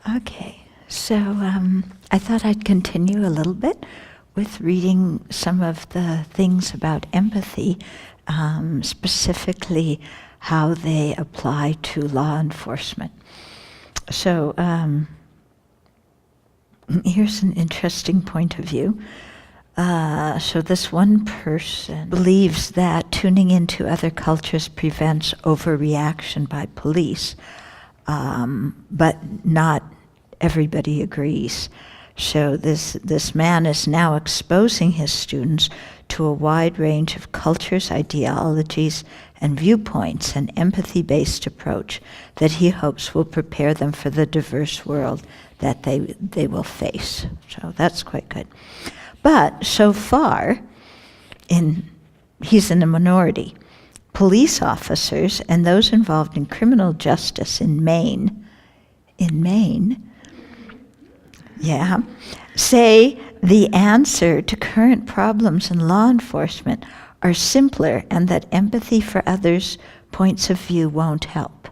Okay, so I thought I'd continue a little bit with reading some of the things about empathy, specifically how they apply to law enforcement. So here's an interesting point of view. So this one person believes that tuning into other cultures prevents overreaction by police, but not everybody agrees. So this man is now exposing his students to a wide range of cultures, ideologies, and viewpoints, an empathy-based approach that he hopes will prepare them for the diverse world that they will face. So that's quite good. But so far, he's in a minority. Police officers and those involved in criminal justice in Maine, say the answer to current problems in law enforcement are simpler and that empathy for others' points of view won't help.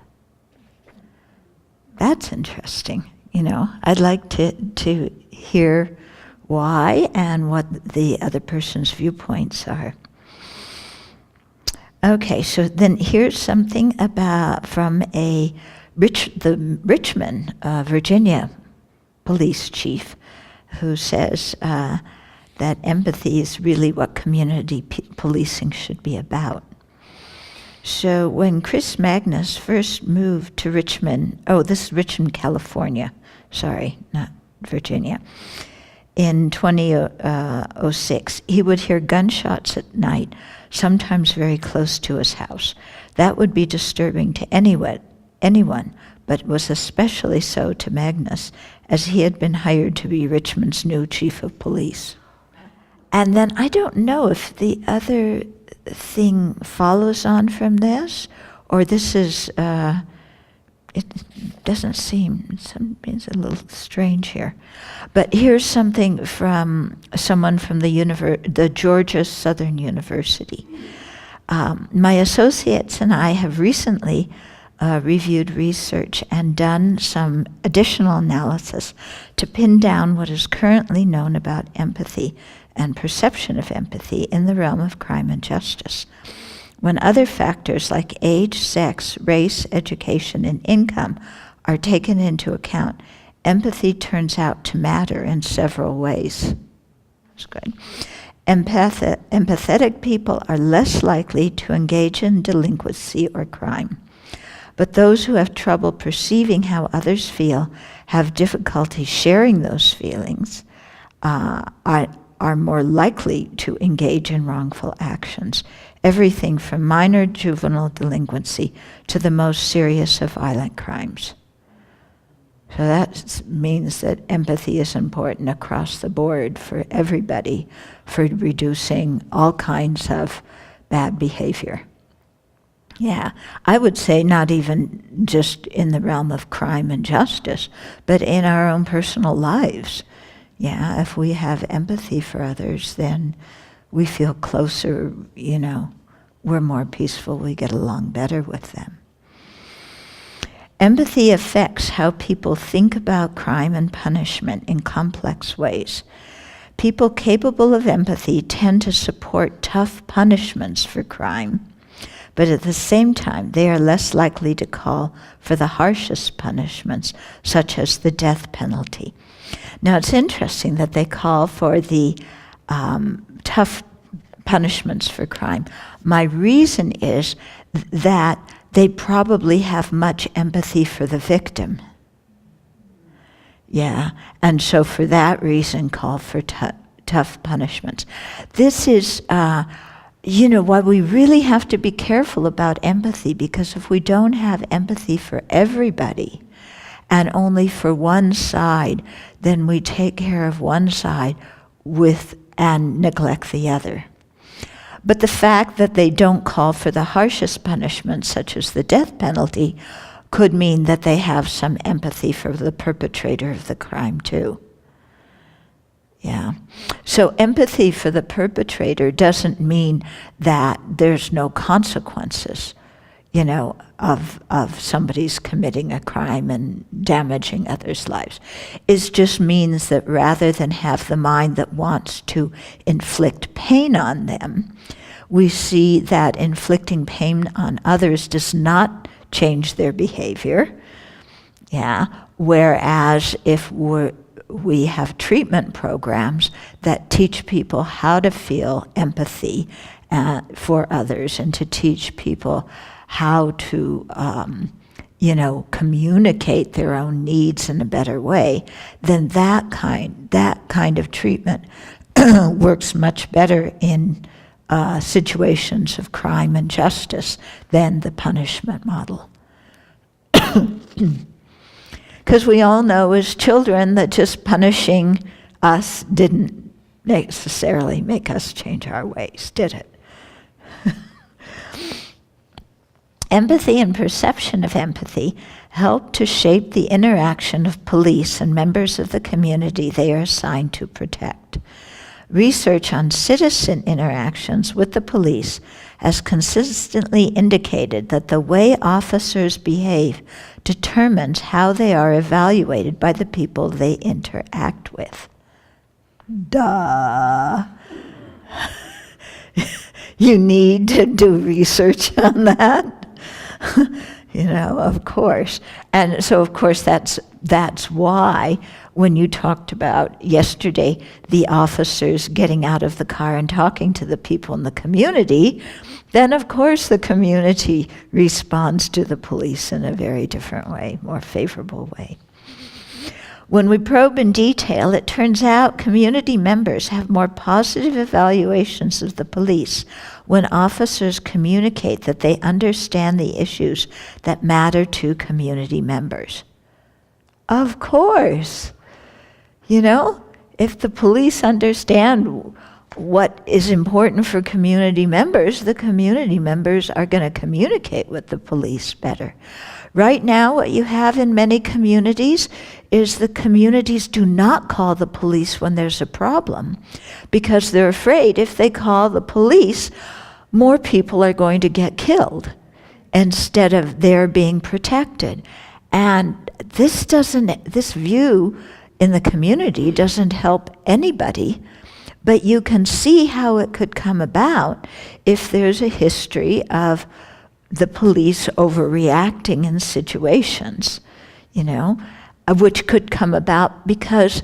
That's interesting. I'd like to hear why and what the other person's viewpoints are. Okay, so then here's something from the Richmond, Virginia police chief, who says that empathy is really what community policing should be about. So when Chris Magnus first moved to Richmond, this is Richmond, California, sorry, not Virginia, in 2006, he would hear gunshots at night, sometimes very close to his house. That would be disturbing to anyone, but was especially so to Magnus, as he had been hired to be Richmond's new chief of police. And then I don't know if the other thing follows on from this, or this is, it doesn't seem, it's a little strange here. But here's something from someone from the Georgia Southern University. My associates and I have recently reviewed research and done some additional analysis to pin down what is currently known about empathy and perception of empathy in the realm of crime and justice. When other factors like age, sex, race, education, and income are taken into account, empathy turns out to matter in several ways. That's good. Empathetic people are less likely to engage in delinquency or crime. But those who have trouble perceiving how others feel, have difficulty sharing those feelings, are more likely to engage in wrongful actions. Everything from minor juvenile delinquency to the most serious of violent crimes. So that means that empathy is important across the board for everybody, for reducing all kinds of bad behavior. Yeah, I would say not even just in the realm of crime and justice, but in our own personal lives. Yeah, if we have empathy for others, then we feel closer, we're more peaceful, we get along better with them. Empathy affects how people think about crime and punishment in complex ways. People capable of empathy tend to support tough punishments for crime, but at the same time, they are less likely to call for the harshest punishments, such as the death penalty. Now, it's interesting that they call for the tough punishments for crime. My reason is that they probably have much empathy for the victim. Yeah, and so for that reason, call for tough punishments. This is why we really have to be careful about empathy, because if we don't have empathy for everybody and only for one side, then we take care of one side and neglect the other. But the fact that they don't call for the harshest punishment, such as the death penalty, could mean that they have some empathy for the perpetrator of the crime too. Yeah. So empathy for the perpetrator doesn't mean that there's no consequences. of somebody's committing a crime and damaging others' lives. It just means that rather than have the mind that wants to inflict pain on them, we see that inflicting pain on others does not change their behavior. Yeah. Whereas if we have treatment programs that teach people how to feel empathy for others and to teach people how to, communicate their own needs in a better way, then that kind of treatment works much better in situations of crime and justice than the punishment model. Because we all know as children that just punishing us didn't necessarily make us change our ways, did it? Empathy and perception of empathy help to shape the interaction of police and members of the community they are assigned to protect. Research on citizen interactions with the police has consistently indicated that the way officers behave determines how they are evaluated by the people they interact with. Duh. You need to do research on that. Of course. And so, of course, that's why when you talked about yesterday the officers getting out of the car and talking to the people in the community, then of course the community responds to the police in a very different way, more favorable way. When we probe in detail, it turns out community members have more positive evaluations of the police when officers communicate that they understand the issues that matter to community members. Of course. If the police understand what is important for community members, the community members are going to communicate with the police better. Right now, what you have in many communities is the communities do not call the police when there's a problem because they're afraid if they call the police, more people are going to get killed instead of their being protected. And this view in the community doesn't help anybody, but you can see how it could come about if there's a history of the police overreacting in situations, which could come about because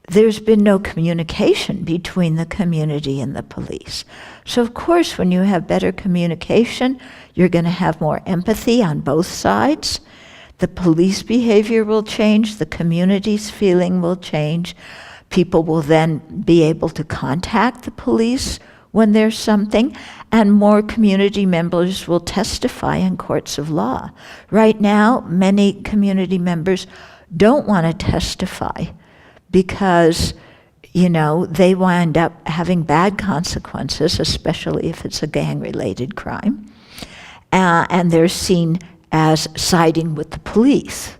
there's been no communication between the community and the police. So of course, when you have better communication, you're going to have more empathy on both sides. The police behavior will change, the community's feeling will change. People will then be able to contact the police when there's something, and more community members will testify in courts of law. Right now, many community members don't want to testify because, they wind up having bad consequences, especially if it's a gang-related crime, and they're seen as siding with the police,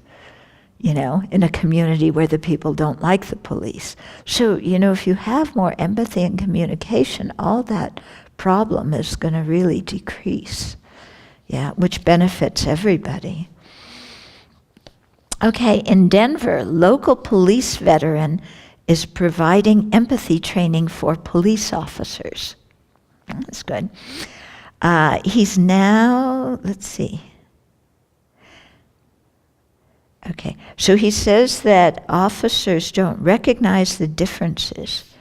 in a community where the people don't like the police. So, if you have more empathy and communication, all that problem is going to really decrease, which benefits everybody. Okay, in Denver, local police veteran is providing empathy training for police officers. That's good. He's now, let's see. Okay, so he says that officers don't recognize the differences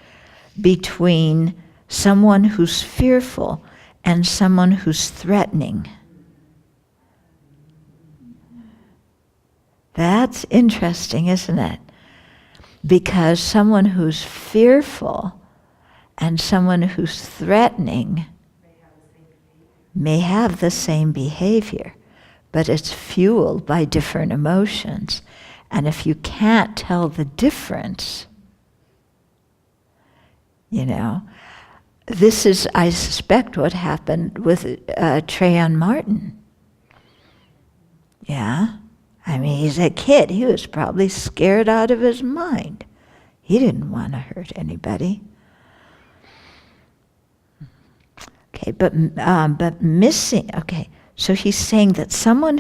between someone who's fearful and someone who's threatening. That's interesting, isn't it? Because someone who's fearful and someone who's threatening may have the same behavior, but it's fueled by different emotions. And if you can't tell the difference, this is, I suspect, what happened with Trayvon Martin. Yeah? I mean, he's a kid. He was probably scared out of his mind. He didn't want to hurt anybody. Okay, but missing, okay. So he's saying that someone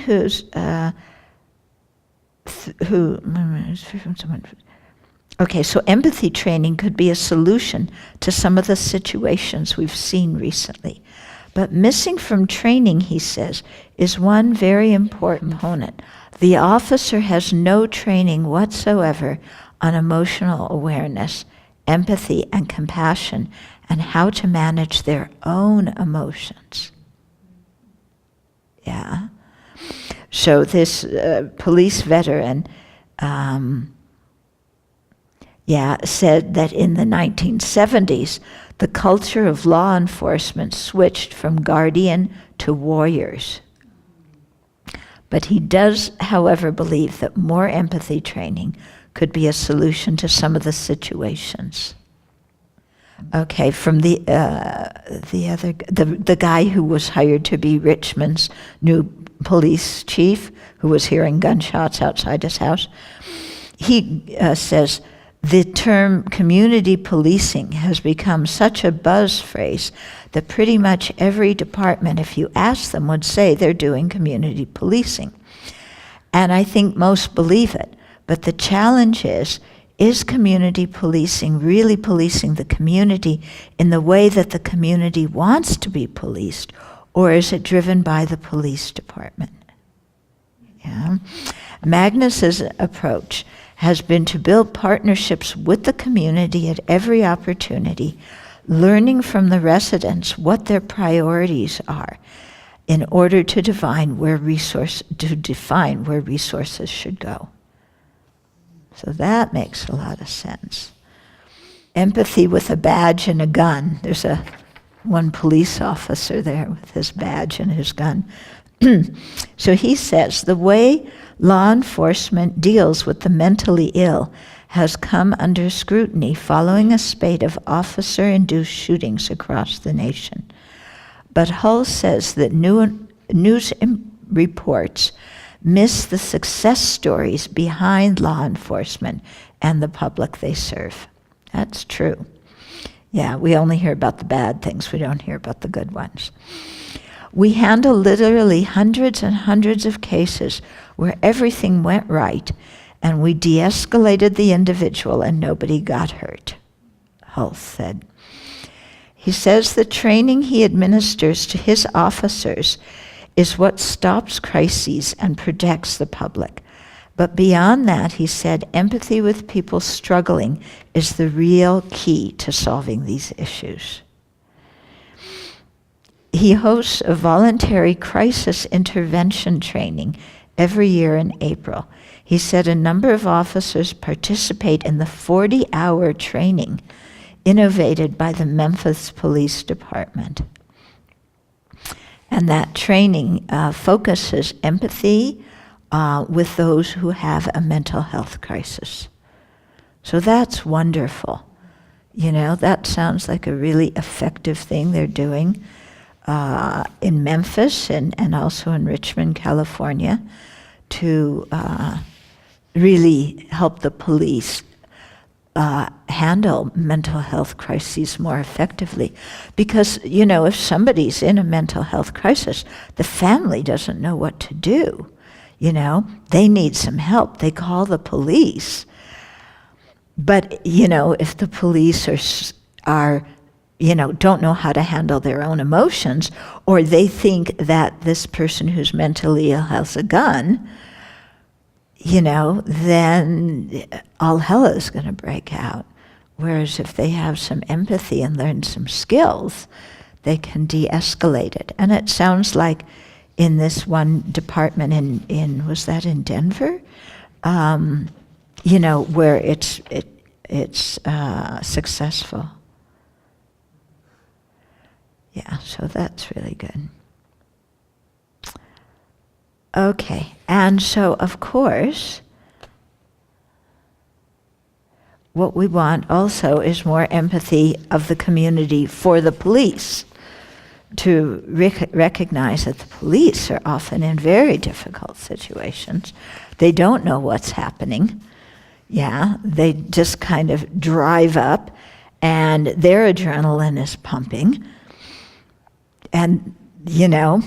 so empathy training could be a solution to some of the situations we've seen recently. But missing from training, he says, is one very important component. The officer has no training whatsoever on emotional awareness, empathy, and compassion, and how to manage their own emotions. Yeah. So this police veteran said that in the 1970s, the culture of law enforcement switched from guardian to warriors. But he does, however, believe that more empathy training could be a solution to some of the situations. Okay, from the guy who was hired to be Richmond's new police chief, who was hearing gunshots outside his house, he says, the term community policing has become such a buzz phrase that pretty much every department, if you ask them, would say they're doing community policing. And I think most believe it. But the challenge is community policing really policing the community in the way that the community wants to be policed, or is it driven by the police department? Yeah. Magnus's approach has been to build partnerships with the community at every opportunity, learning from the residents what their priorities are in order to define where resources should go. So that makes a lot of sense. Empathy with a badge and a gun. There's one police officer there with his badge and his gun. So he says, the way law enforcement deals with the mentally ill has come under scrutiny following a spate of officer-induced shootings across the nation. But Hull says that news reports miss the success stories behind law enforcement and the public they serve. That's true. Yeah, we only hear about the bad things. We don't hear about the good ones. We handle literally hundreds and hundreds of cases where everything went right and we de-escalated the individual and nobody got hurt, Hull said. He says the training he administers to his officers is what stops crises and protects the public. But beyond that, he said, empathy with people struggling is the real key to solving these issues. He hosts a voluntary crisis intervention training every year in April. He said a number of officers participate in the 40-hour training innovated by the Memphis Police Department. And that training focuses empathy with those who have a mental health crisis. So that's wonderful. You know, that sounds like a really effective thing they're doing in Memphis and also in Richmond, California, to really help the police handle mental health crises more effectively. Because, you know, if somebody's in a mental health crisis, the family doesn't know what to do. You know, they need some help. They call the police. But, you know, if the police are you know, don't know how to handle their own emotions, or they think that this person who's mentally ill has a gun, you know, then all hell is going to break out. Whereas if they have some empathy and learn some skills, they can de-escalate it. And it sounds like in this one department in was that in Denver? You know, where it's successful. Yeah, so that's really good. Okay, and so of course, what we want also is more empathy of the community for the police, to recognize that the police are often in very difficult situations. They don't know what's happening. Yeah, they just kind of drive up and their adrenaline is pumping. And, you know,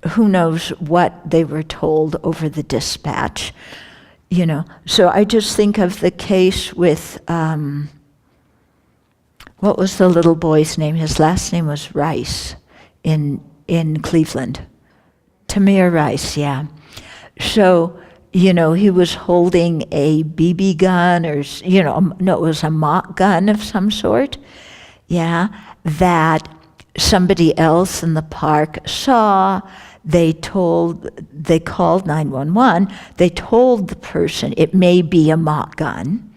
who knows what they were told over the dispatch, you know. So I just think of the case with, what was the little boy's name? His last name was Rice in Cleveland. Tamir Rice, yeah. So, you know, he was holding a BB gun or, you know, no, it was a mock gun of some sort, yeah, that somebody else in the park saw. They called 911. They told the person it may be a mock gun.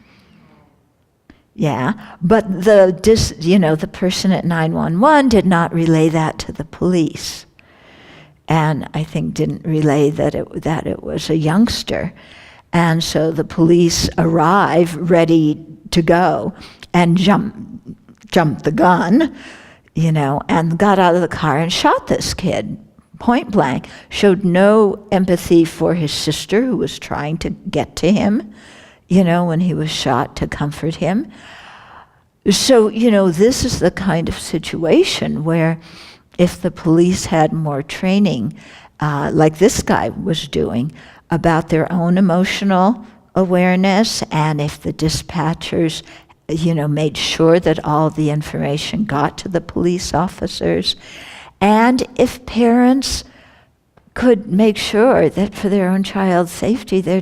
Yeah, but the person at 911 did not relay that to the police, and I think didn't relay that it was a youngster, and so the police arrive ready to go and jumped the gun, you know, and got out of the car and shot this kid point blank. Showed no empathy for his sister who was trying to get to him, you know, when he was shot, to comfort him. So, you know, this is the kind of situation where if the police had more training, like this guy was doing, about their own emotional awareness, and if the dispatchers, you know, made sure that all the information got to the police officers, and if parents could make sure that for their own child's safety, their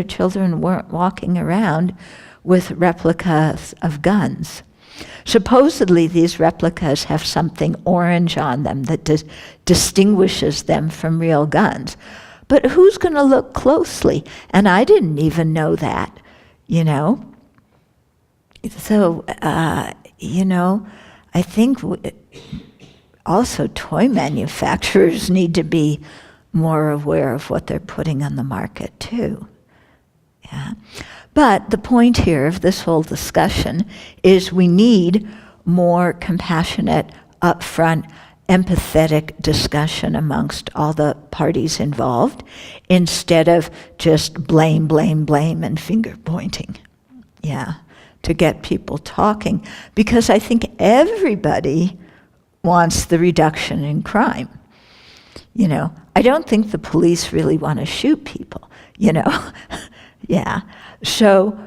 children weren't walking around with replicas of guns. Supposedly, these replicas have something orange on them that distinguishes them from real guns. But who's going to look closely? And I didn't even know that, you know. So, you know, I think also toy manufacturers need to be more aware of what they're putting on the market too. Yeah. But the point here of this whole discussion is we need more compassionate, upfront, empathetic discussion amongst all the parties involved, instead of just blame, blame, blame, and finger pointing. Yeah, to get people talking. Because I think everybody wants the reduction in crime. You know, I don't think the police really want to shoot people, you know. Yeah. So,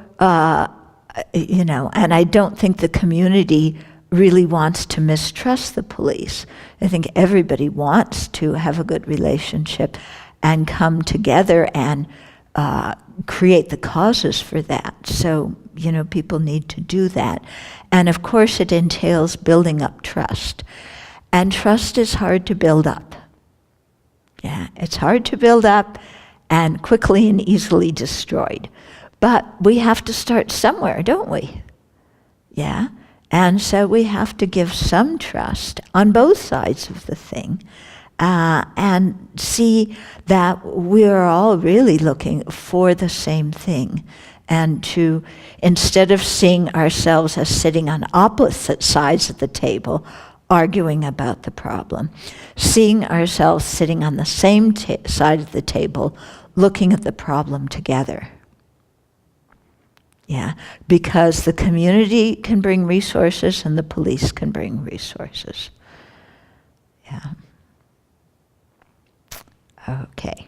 you know, and I don't think the community really wants to mistrust the police. I think everybody wants to have a good relationship and come together and create the causes for that. So, you know, people need to do that. And of course it entails building up trust. And trust is hard to build up. Yeah, it's hard to build up and quickly and easily destroyed. But we have to start somewhere, don't we? Yeah, and so we have to give some trust on both sides of the thing, and see that we're all really looking for the same thing. And to, instead of seeing ourselves as sitting on opposite sides of the table, arguing about the problem, seeing ourselves sitting on the same side of the table, looking at the problem together. Yeah, because the community can bring resources and the police can bring resources. Yeah. Okay.